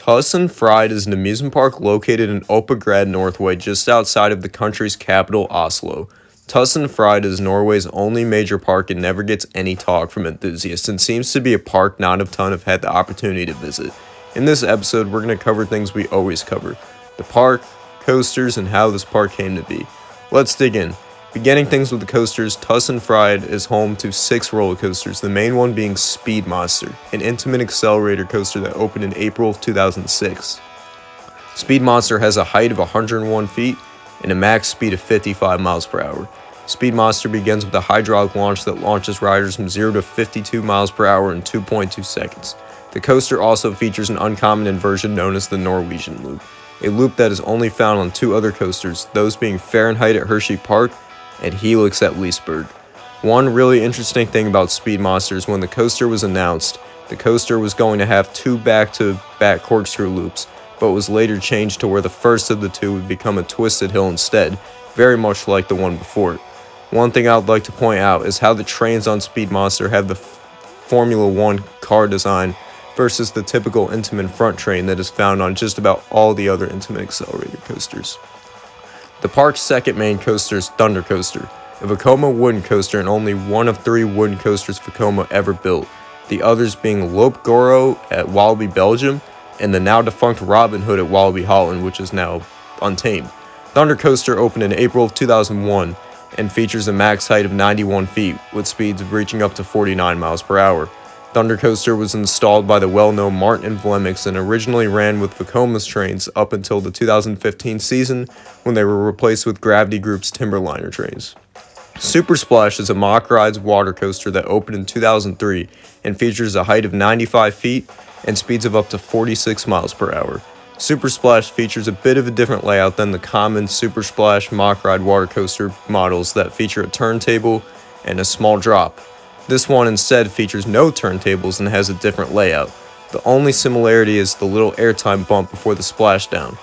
TusenFryd is an amusement park located in Oppograd, Norway, just outside of the country's capital, Oslo. TusenFryd is Norway's only major park and never gets any talk from enthusiasts and seems to be a park not a ton have had the opportunity to visit. In this episode, we're going to cover things we always cover: the park, coasters, and how this park came to be. Let's dig in. Beginning things with the coasters, TusenFryd is home to 6 roller coasters, the main one being Speed Monster, an intimate accelerator coaster that opened in April of 2006. Speed Monster has a height of 101 feet and a max speed of 55 miles per hour. Speed Monster begins with a hydraulic launch that launches riders from 0 to 52 miles per hour in 2.2 seconds. The coaster also features an uncommon inversion known as the Norwegian loop, a loop that is only found on 2 other coasters, those being Fahrenheit at Hershey Park and Helix at Leesburg. One really interesting thing about Speed Monster is when the coaster was announced, the coaster was going to have 2 back-to-back corkscrew loops, but was later changed to where the first of the 2 would become a twisted hill instead, very much like the one before it. One thing I would like to point out is how the trains on Speed Monster have the Formula 1 car design versus the typical Intamin front train that is found on just about all the other Intamin accelerator coasters. The park's second main coaster is Thundercoaster, a Vekoma wooden coaster and only one of 3 wooden coasters Vekoma ever built, the others being Lope Goro at Walibi, Belgium, and the now defunct Robin Hood at Walibi, Holland, which is now untamed. Thundercoaster opened in April of 2001 and features a max height of 91 feet, with speeds reaching up to 49 miles per hour. Thundercoaster was installed by the well-known Martin and Vlemix and originally ran with Vekoma's trains up until the 2015 season when they were replaced with Gravity Group's Timberliner trains. Super Splash is a mock rides water coaster that opened in 2003 and features a height of 95 feet and speeds of up to 46 miles per hour. Super Splash features a bit of a different layout than the common Super Splash mock ride water coaster models that feature a turntable and a small drop. This one instead features no turntables and has a different layout. The only similarity is the little airtime bump before the splashdown.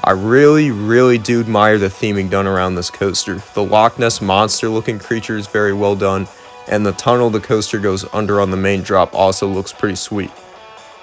I really do admire the theming done around this coaster. The Loch Ness Monster looking creature is very well done, and the tunnel the coaster goes under on the main drop also looks pretty sweet.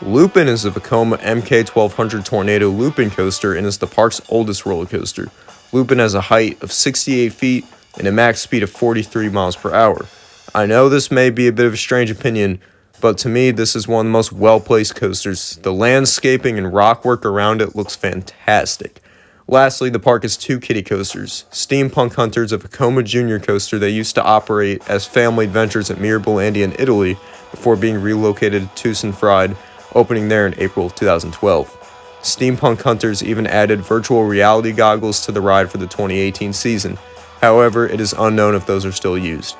Lupin is a Vekoma MK1200 Tornado Lupin coaster and is the park's oldest roller coaster. Lupin has a height of 68 feet and a max speed of 43 miles per hour. I know this may be a bit of a strange opinion, but to me this is one of the most well-placed coasters. The landscaping and rock work around it looks fantastic. Lastly, the park has 2 kiddie coasters. Steampunk Hunter is a Vekoma Junior coaster that used to operate as family adventures at Mirabilandia in Italy before being relocated to TusenFryd, opening there in April of 2012. Steampunk Hunters even added virtual reality goggles to the ride for the 2018 season. However, it is unknown if those are still used.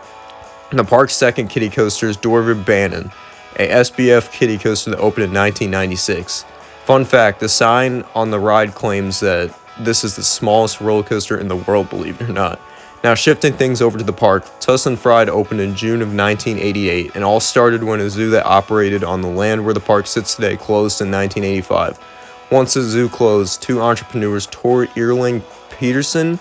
The park's second kiddie coaster is Dorvid Banen, a SBF kiddie coaster that opened in 1996. Fun fact, the sign on the ride claims that this is the smallest roller coaster in the world, believe it or not. Now shifting things over to the park, TusenFryd opened in June of 1988 and all started when a zoo that operated on the land where the park sits today closed in 1985. Once the zoo closed, 2 entrepreneurs, Tor Erling Peterson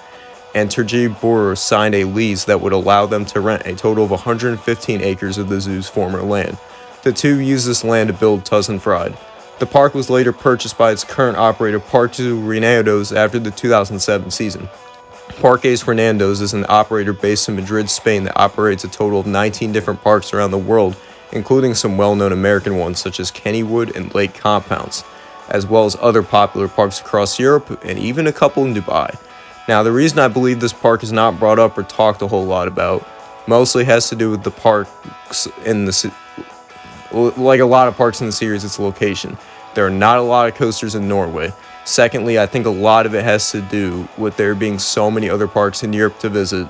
and Terje Borer, signed a lease that would allow them to rent a total of 115 acres of the zoo's former land. The 2 used this land to build TusenFryd. The park was later purchased by its current operator Parques Reinados after the 2007 season. Parques Reinados is an operator based in Madrid, Spain that operates a total of 19 different parks around the world, including some well-known American ones such as Kennywood and Lake Compounds, as well as other popular parks across Europe and even a couple in Dubai. Now, the reason I believe this park is not brought up or talked a whole lot about mostly has to do with the parks in the like a lot of parks in the series, its location. There are not a lot of coasters in Norway. Secondly, I think a lot of it has to do with there being so many other parks in Europe to visit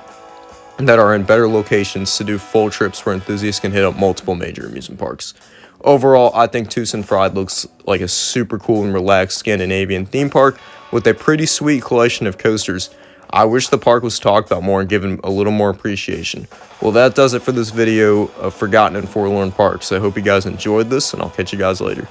that are in better locations to do full trips where enthusiasts can hit up multiple major amusement parks. Overall, I think TusenFryd looks like a super cool and relaxed Scandinavian theme park with a pretty sweet collection of coasters. I wish the park was talked about more and given a little more appreciation. Well, that does it for this video of Forgotten and Forlorn Parks. I hope you guys enjoyed this, and I'll catch you guys later.